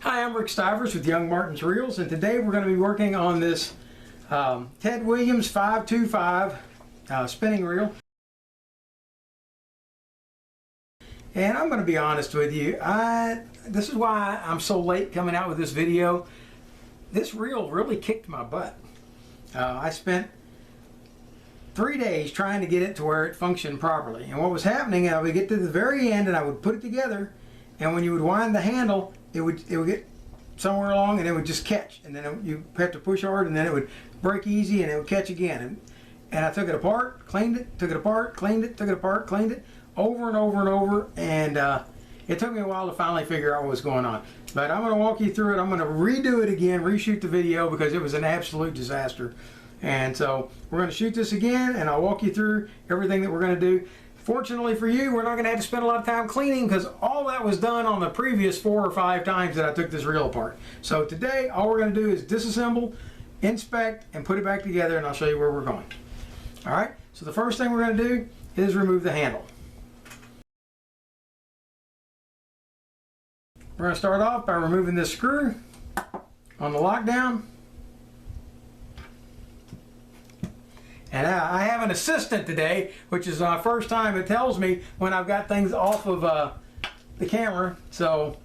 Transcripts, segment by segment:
Hi, I'm Rick Stivers with YoungMartin'sReels, and today we're going to be working on this Ted Williams 525 spinning reel. And I'm going to be honest with you, this is why I'm so late coming out with this video. This reel really kicked my butt. I spent 3 days trying to get it to where it functioned properly. And what was happening, I would get to the very end and I would put it together, and when you would wind the handle, it would get somewhere along and it would just catch, and then you have to push hard and then it would break easy and it would catch again. And I took it apart, cleaned it, took it apart, cleaned it, took it apart, cleaned it, over and over and over, and it took me a while to finally figure out what was going on. But I'm going to walk you through it. I'm going to redo it again, reshoot the video because it was an absolute disaster. And so we're going to shoot this again and I'll walk you through everything that we're going to do. Fortunately for you, we're not going to have to spend a lot of time cleaning because all that was done on the previous 4 or 5 times that I took this reel apart. So today, all we're going to do is disassemble, inspect, and put it back together, and I'll show you where we're going. All right, so the first thing we're going to do is remove the handle. We're going to start off by removing this screw on the lockdown. And I have an assistant today, which is my first time it tells me when I've got things off of the camera. So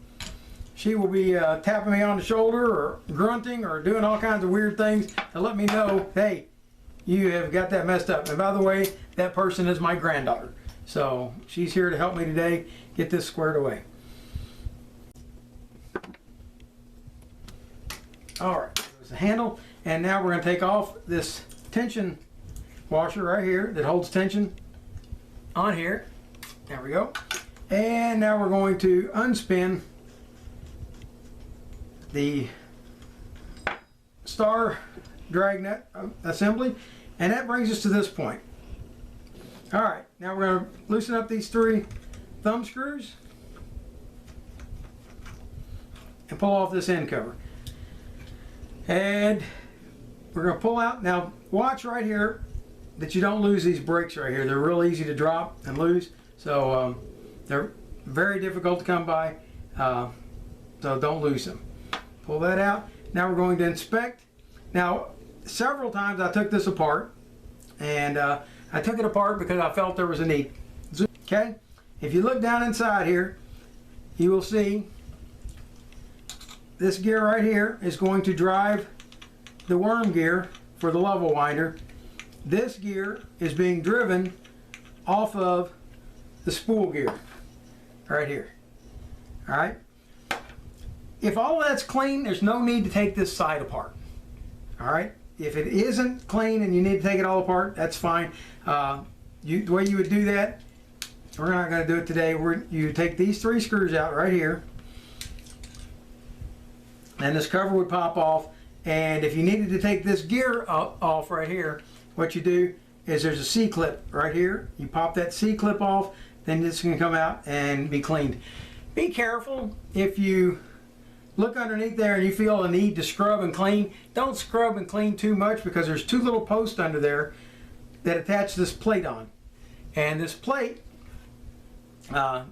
she will be tapping me on the shoulder or grunting or doing all kinds of weird things to let me know, hey, you have got that messed up. And by the way, that person is my granddaughter. So she's here to help me today get this squared away. All right, there's the handle. And now we're going to take off this tension washer right here that holds tension on here. There we go. And now we're going to unspin the star dragnet assembly, and that brings us to this point. All right, now we're going to loosen up these 3 thumb screws and pull off this end cover. And we're going to pull out. Now watch right here that you don't lose these brakes right here. They're real easy to drop and lose, so they're very difficult to come by, so don't lose them. Pull that out. Now we're going to inspect. Now several times I took this apart, and I took it apart because I felt there was a need. Okay, if you look down inside here, you will see this gear right here is going to drive the worm gear for the level winder. This gear is being driven off of the spool gear right here. All right. If all of that's clean, there's no need to take this side apart. All right. If it isn't clean and you need to take it all apart, that's fine. The way you would do that, we're not going to do it today. You take these 3 screws out right here, and this cover would pop off. And if you needed to take this gear off right here, what you do is there's a C-clip right here. You pop that C-clip off, then this can come out and be cleaned. Be careful if you look underneath there and you feel a need to scrub and clean. Don't scrub and clean too much because there's 2 little posts under there that attach this plate on. And this plate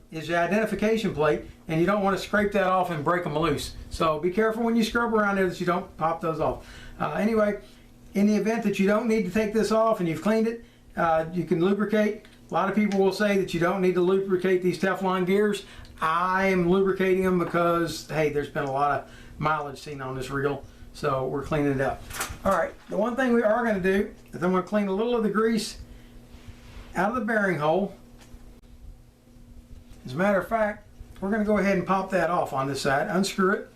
is the identification plate, and you don't want to scrape that off and break them loose. So be careful when you scrub around there that you don't pop those off. Anyway, in the event that you don't need to take this off and you've cleaned it, you can lubricate. A lot of people will say that you don't need to lubricate these Teflon gears. I am lubricating them because, hey, there's been a lot of mileage seen on this reel, so we're cleaning it up. All right, the one thing we are going to do is I'm going to clean a little of the grease out of the bearing hole. As a matter of fact, we're going to go ahead and pop that off on this side, unscrew it.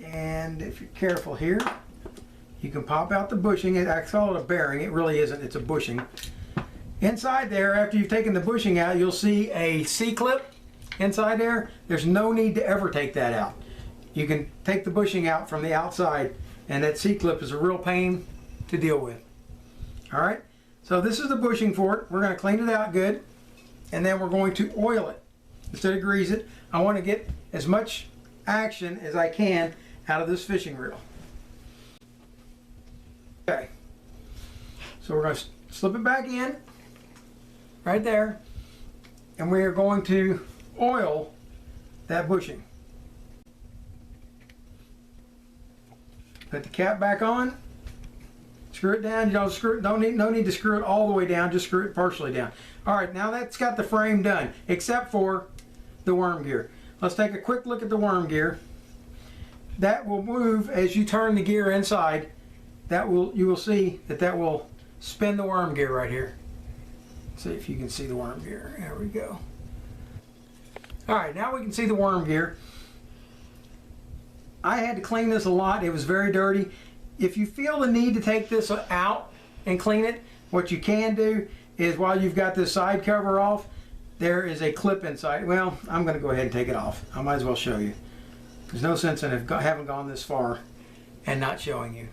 And if you're careful here, you can pop out the bushing. I call it a bearing. It really isn't. It's a bushing. Inside there, after you've taken the bushing out, you'll see a C-clip inside there. There's no need to ever take that out. You can take the bushing out from the outside, and that C-clip is a real pain to deal with. All right, so this is the bushing for it. We're going to clean it out good, and then we're going to oil it instead of grease it. I want to get as much action as I can out of this fishing reel. Okay, so we're going to slip it back in right there, and we are going to oil that bushing. Put the cap back on. Screw it down. You don't screw it. No need to screw it all the way down. Just screw it partially down. All right, now that's got the frame done, except for the worm gear. Let's take a quick look at the worm gear. That will move as you turn the gear inside. You will see that will spin the worm gear right here. See if you can see the worm gear. There we go. All right, now we can see the worm gear. I had to clean this a lot. It was very dirty. If you feel the need to take this out and clean it, what you can do is, while you've got this side cover off, there is a clip inside. Well, I'm going to go ahead and take it off. I might as well show you. There's no sense in having gone this far and not showing you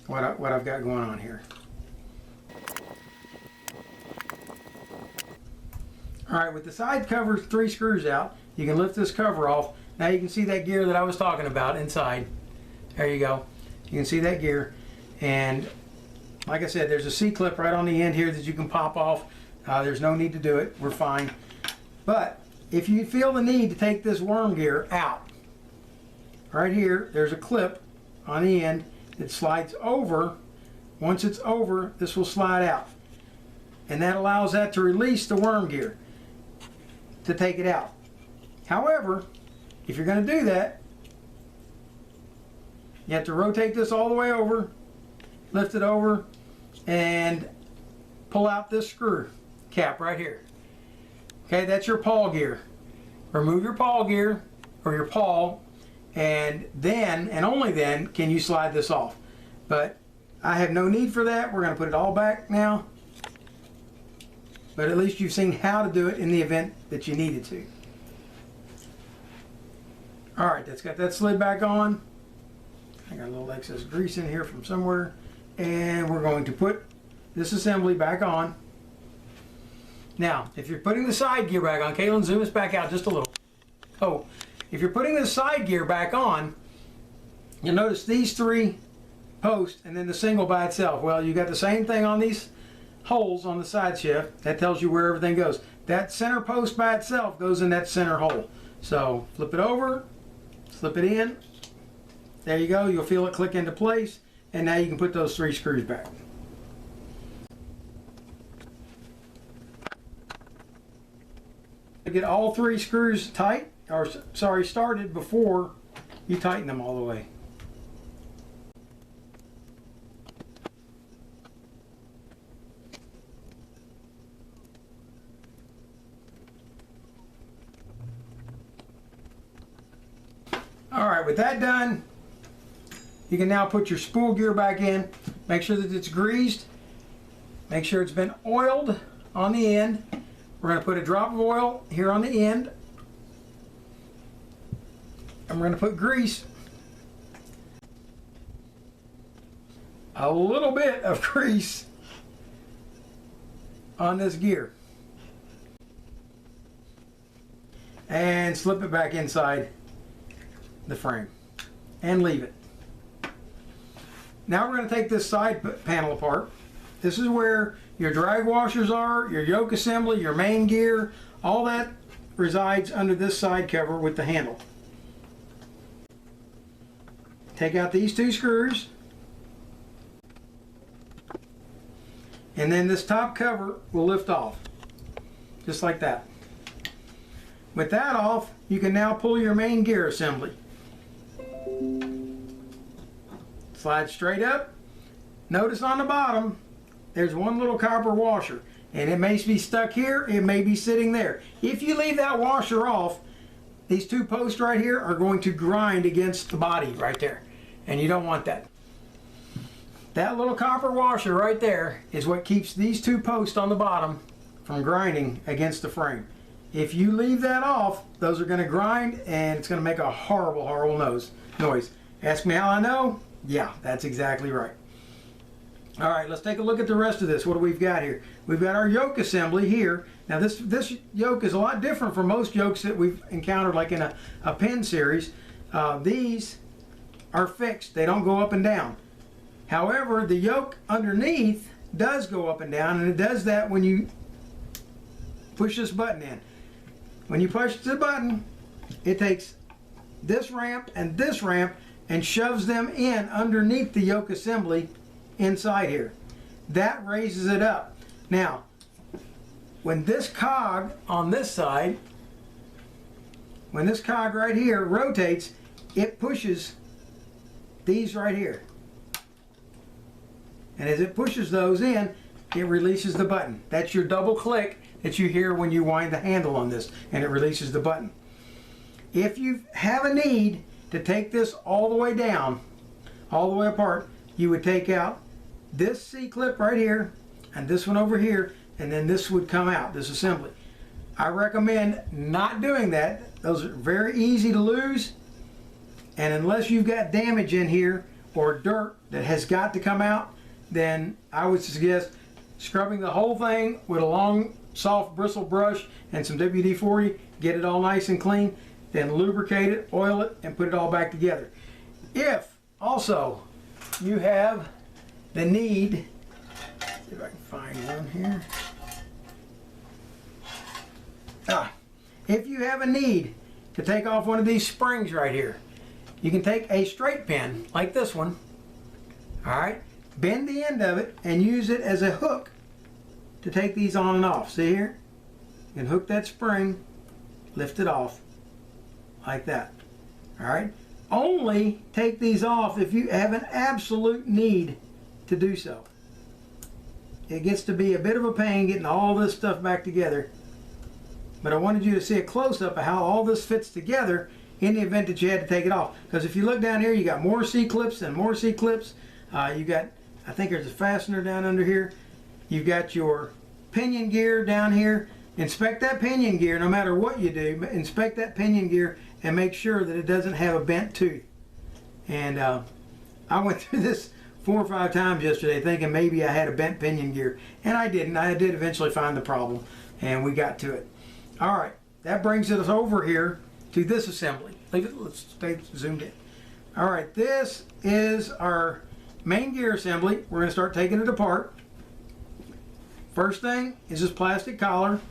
what I've got going on here. All right, with the side cover 3 screws out, you can lift this cover off. Now you can see that gear that I was talking about inside. There you go. You can see that gear. And like I said, there's a C-clip right on the end here that you can pop off. There's no need to do it. We're fine. But if you feel the need to take this worm gear out, right here, there's a clip on the end that slides over. Once it's over, this will slide out. And that allows that to release the worm gear to take it out. However, if you're going to do that, you have to rotate this all the way over, lift it over, and pull out this screw cap right here. Okay, that's your pawl gear. Remove your pawl gear, or your pawl, and then, and only then, can you slide this off. But I have no need for that. We're going to put it all back now. But at least you've seen how to do it in the event that you needed to. All right, that's got that slid back on. I got a little excess grease in here from somewhere. And we're going to put this assembly back on. Now, if you're putting the side gear back on, Kaylin, zoom this back out just a little. Oh, if you're putting the side gear back on, you'll notice these 3 posts and then the single by itself. Well, you got the same thing on these holes on the side shift. That tells you where everything goes. That center post by itself goes in that center hole. So flip it over, slip it in. There you go. You'll feel it click into place, and now you can put those 3 screws back. Get all 3 screws tight, or sorry, started before you tighten them all the way. All right, with that done, you can now put your spool gear back in. Make sure that it's greased. Make sure it's been oiled on the end. We're going to put a drop of oil here on the end. And we're going to put grease. A little bit of grease on this gear. And slip it back inside the frame and leave it. Now we're going to take this side panel apart. This is where your drag washers are, your yoke assembly, your main gear, all that resides under this side cover with the handle. Take out these 2 screws, and then this top cover will lift off, just like that. With that off, you can now pull your main gear assembly. Slide straight up. Notice on the bottom, there's one little copper washer, and it may be stuck here, it may be sitting there. If you leave that washer off, these 2 posts right here are going to grind against the body right there, and you don't want that. That little copper washer right there is what keeps these 2 posts on the bottom from grinding against the frame. If you leave that off, those are going to grind, and it's going to make a horrible, horrible noise. Ask me how I know? Yeah, that's exactly right. All right, let's take a look at the rest of this. What do we've got here? We've got our yoke assembly here. Now this yoke is a lot different from most yokes that we've encountered, like in a pin series. These are fixed. They don't go up and down. However, the yoke underneath does go up and down, and it does that when you push this button in. When you push the button, it takes this ramp and shoves them in underneath the yoke assembly inside here. That raises it up. Now, when this cog on this side, when this cog right here rotates, it pushes these right here. And as it pushes those in, it releases the button. That's your double click that you hear when you wind the handle on this, and it releases the button. If you have a need to take this all the way down, all the way apart, you would take out this C-clip right here and this one over here, and then this would come out, this assembly. I recommend not doing that. Those are very easy to lose, and unless you've got damage in here or dirt that has got to come out, then I would suggest scrubbing the whole thing with a long soft bristle brush and some WD-40, get it all nice and clean, then lubricate it, oil it, and put it all back together. If also you have the need, see if I can find one here. If you have a need to take off one of these springs right here, you can take a straight pin like this one, all right, bend the end of it and use it as a hook to take these on and off. See here? You can hook that spring, lift it off like that. All right? Only take these off if you have an absolute need to do so. It gets to be a bit of a pain getting all this stuff back together, but I wanted you to see a close-up of how all this fits together in the event that you had to take it off. Because if you look down here, you got more C-clips and more C-clips. You got, I think there's a fastener down under here. You've got your pinion gear down here. Inspect that pinion gear no matter what you do. Inspect that pinion gear and make sure that it doesn't have a bent tooth. And I went through this 4 or 5 times yesterday thinking maybe I had a bent pinion gear, and I didn't. I did eventually find the problem, and we got to it. All right, that brings us over here to this assembly. Let's stay zoomed in. All right, this is our main gear assembly. We're going to start taking it apart. First thing is this plastic collar.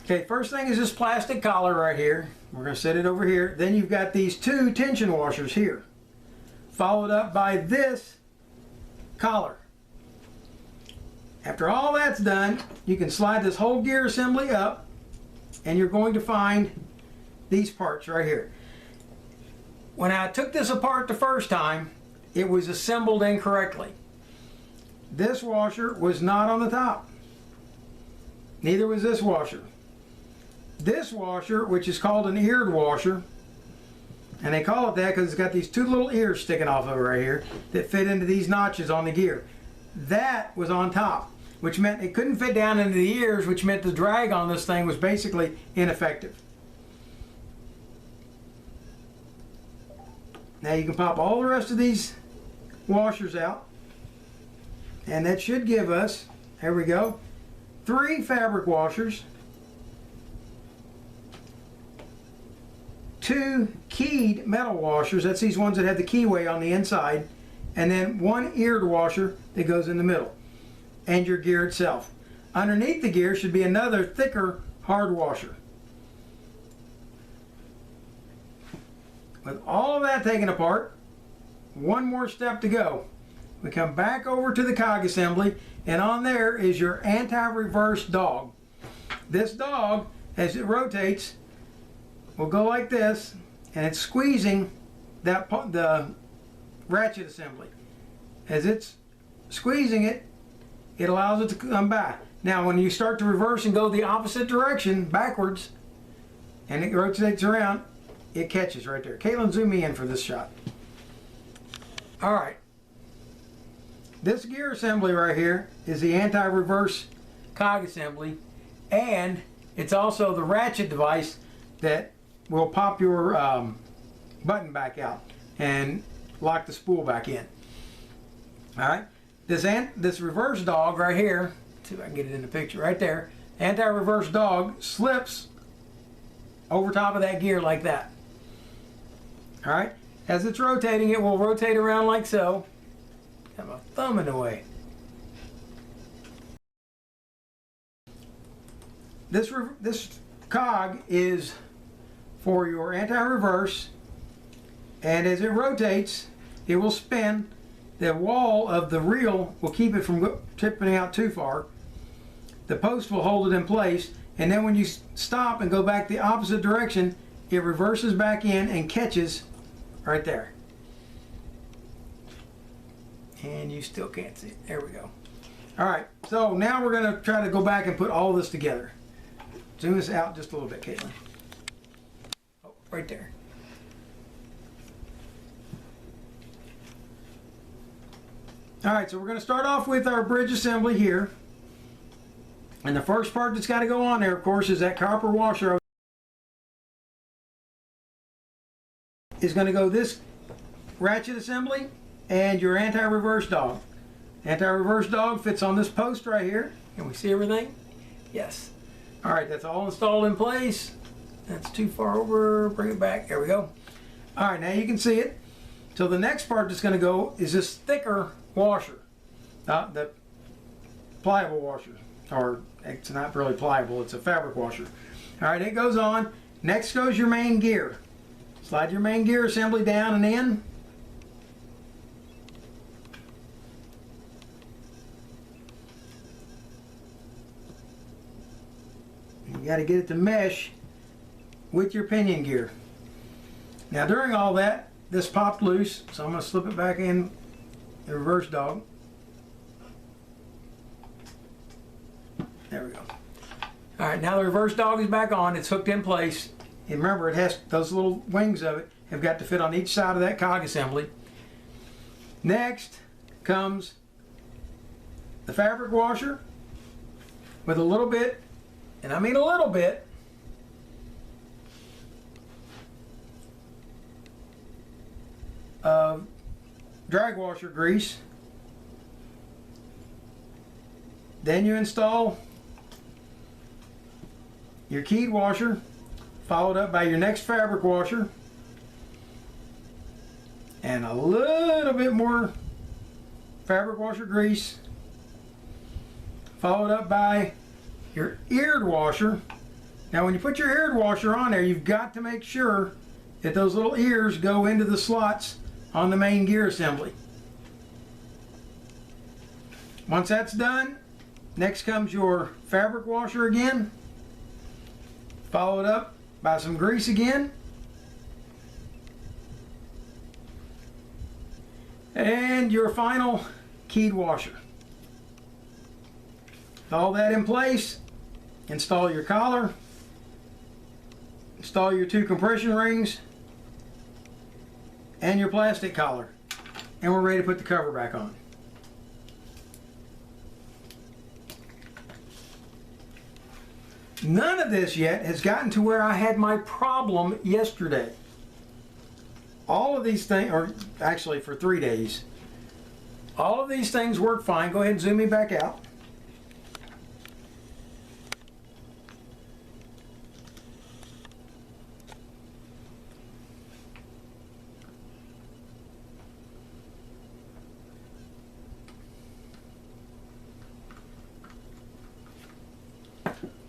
Okay, first thing is this plastic collar right here. We're going to set it over here. Then you've got these 2 tension washers here, followed up by this collar. After all that's done, you can slide this whole gear assembly up, and you're going to find these parts right here. When I took this apart the first time, it was assembled incorrectly. This washer was not on the top. Neither was this washer. This washer, which is called an eared washer, and they call it that because it's got these 2 little ears sticking off of it right here that fit into these notches on the gear. That was on top, which meant it couldn't fit down into the ears, which meant the drag on this thing was basically ineffective. Now you can pop all the rest of these washers out, and that should give us, there we go, 3 fabric washers, 2 keyed metal washers, that's these ones that have the keyway on the inside, and then 1 eared washer that goes in the middle, and your gear itself. Underneath the gear should be another thicker hard washer. With all of that taken apart, one more step to go. We come back over to the cog assembly, and on there is your anti-reverse dog. This dog, as it rotates, will go like this, and it's squeezing the ratchet assembly. As it's squeezing it, it allows it to come by. Now when you start to reverse and go the opposite direction, backwards, and it rotates around, it catches right there. Caitlin, zoom me in for this shot. All right. This gear assembly right here is the anti-reverse cog assembly, and it's also the ratchet device that will pop your button back out and lock the spool back in. All right. This reverse dog right here, let's see if I can get it in the picture right there. Anti-reverse dog slips over top of that gear like that. All right. As it's rotating, it will rotate around like so. Got my thumb in the way. This cog is for your anti-reverse, and as it rotates, it will spin. The wall of the reel will keep it from tipping out too far. The post will hold it in place, and then when you stop and go back the opposite direction, it reverses back in and catches right there. And you still can't see it. There we go. All right, so now we're going to try to go back and put all this together. Zoom this out just a little bit, Caitlin. Oh, right there. All right, so we're going to start off with our bridge assembly here. And the first part that's got to go on there, of course, is that copper washer. Is going to go this ratchet assembly and your anti-reverse dog. Anti-reverse dog fits on this post right here. Can we see everything? Yes. All right, that's all installed in place. That's too far over. Bring it back. There we go. All right, now you can see it. So the next part that's going to go is this thicker washer, the pliable washer, or it's not really pliable, it's a fabric washer. All right, it goes on. Next goes your main gear. Slide your main gear assembly down and in. You got to get it to mesh with your pinion gear. Now during all that, this popped loose, so I'm going to slip it back in the reverse dog. There we go. All right, now the reverse dog is back on. It's hooked in place. And remember, it has those little wings of it have got to fit on each side of that cog assembly. Next comes the fabric washer with a little bit, and I mean a little bit, of drag washer grease. Then you install your keyed washer, followed up by your next fabric washer, and a little bit more fabric washer grease, followed up by your eared washer. Now when you put your eared washer on there, you've got to make sure that those little ears go into the slots on the main gear assembly. Once that's done, next comes your fabric washer again, followed up by some grease again, and your final keyed washer. With all that in place, install your collar, install your 2 compression rings, and your plastic collar, and we're ready to put the cover back on. None of this yet has gotten to where I had my problem yesterday. All of these things, or actually for 3 days, all of these things work fine. Go ahead and zoom me back out.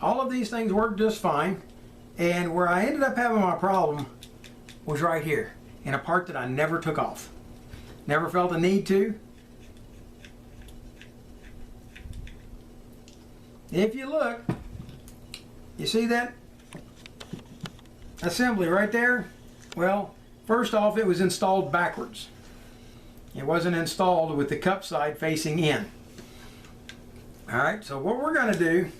All of these things work just fine, and where I ended up having my problem was right here, in a part that I never took off. Never felt the need to. If you look, you see that assembly right there? Well, first off, it was installed backwards. It wasn't installed with the cup side facing in. Alright, so what we're going to do,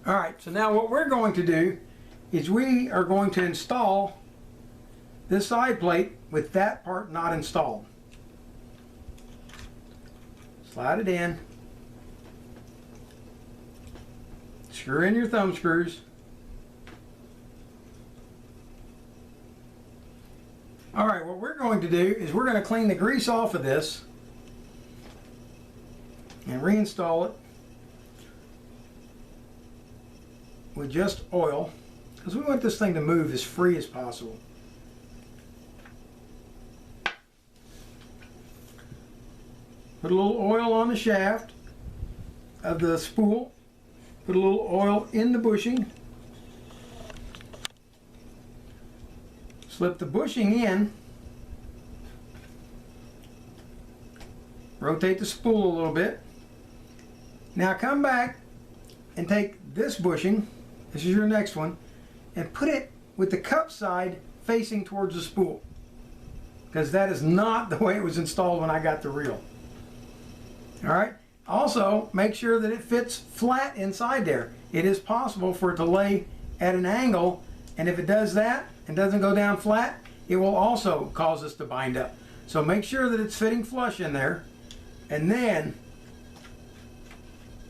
alright, so now what we're going to do is we are going to install this side plate with that part not installed. Slide it in. Screw in your thumb screws. Alright, what we're going to do is we're going to clean the grease off of this and reinstall it with just oil, because we want this thing to move as free as possible. Put a little oil on the shaft of the spool. Put a little oil in the bushing. slip the bushing in, rotate the spool a little bit. Now come back and take this bushing, this is your next one, and put it with the cup side facing towards the spool, because that is not the way it was installed when I got the reel. Alright, also make sure that it fits flat inside there. It is possible for it to lay at an angle, and if it does that and doesn't go down flat, it will also cause this to bind up. So make sure that it's fitting flush in there, and then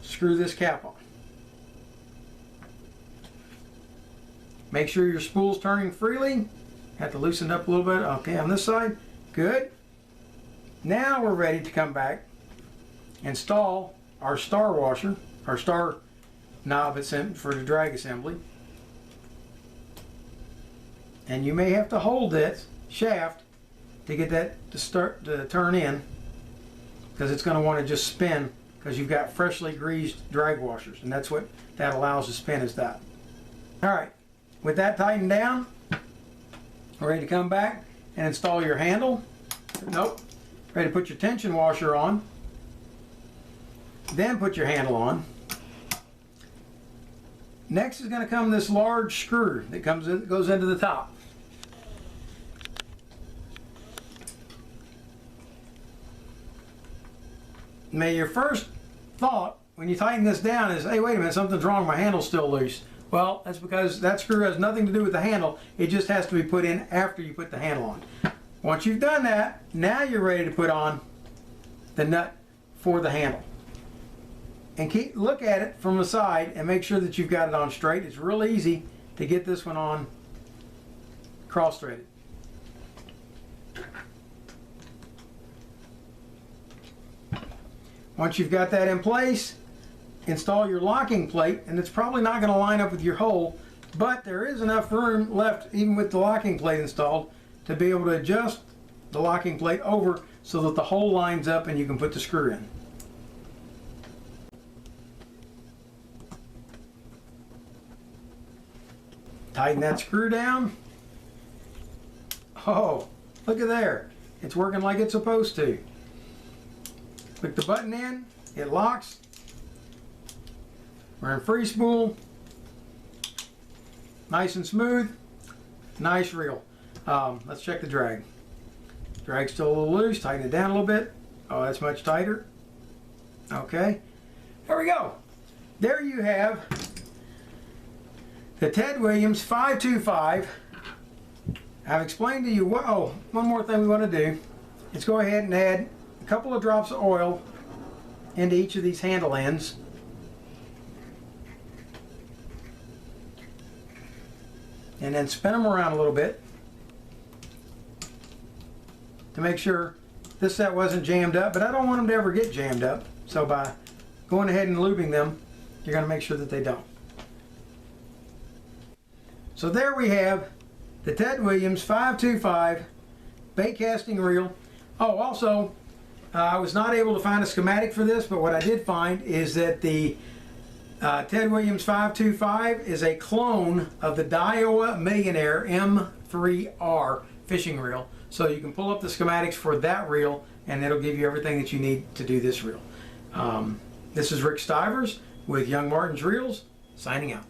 screw this cap on. Make sure your spool's turning freely. Have to loosen it up a little bit. Okay, on this side. Good. Now we're ready to come back, install our star washer, our star knob for the drag assembly. And you may have to hold that shaft to get that to turn in, because it's going to want to just spin, because you've got freshly greased drag washers, and that's what that allows to spin, is that. Alright, with that tightened down, we're ready to come back and install your handle. Nope. Ready to put your tension washer on. Then put your handle on. Next is going to come this large screw that goes into the top. Now your first thought when you tighten this down is, hey, wait a minute, something's wrong, my handle's still loose. Well, that's because that screw has nothing to do with the handle. It just has to be put in after you put the handle on. Once you've done that, now you're ready to put on the nut for the handle. And look at it from the side and make sure that you've got it on straight. It's real easy to get this one on cross-threaded. Once you've got that in place, install your locking plate, and it's probably not going to line up with your hole, but there is enough room left, even with the locking plate installed, to be able to adjust the locking plate over so that the hole lines up and you can put the screw in. Tighten that screw down. Oh, look at there. It's working like it's supposed to. Click the button in, it locks. We're in free spool. Nice and smooth. Nice reel. Let's check the drag. Drag's still a little loose. Tighten it down a little bit. Oh, that's much tighter. Okay. There we go. There you have the Ted Williams 525. I've explained to you what, oh, one more thing we want to do. Let's go ahead and add a couple of drops of oil into each of these handle ends. And then spin them around a little bit to make sure this set wasn't jammed up, but I don't want them to ever get jammed up. So by going ahead and lubing them, you're going to make sure that they don't. So there we have the Ted Williams 525 bait casting reel. Oh, also, I was not able to find a schematic for this, but what I did find is that the Ted Williams 525 is a clone of the Daiwa Millionaire M3R fishing reel. So you can pull up the schematics for that reel, and it'll give you everything that you need to do this reel. This is Rick Stivers with Young Martin's Reels, signing out.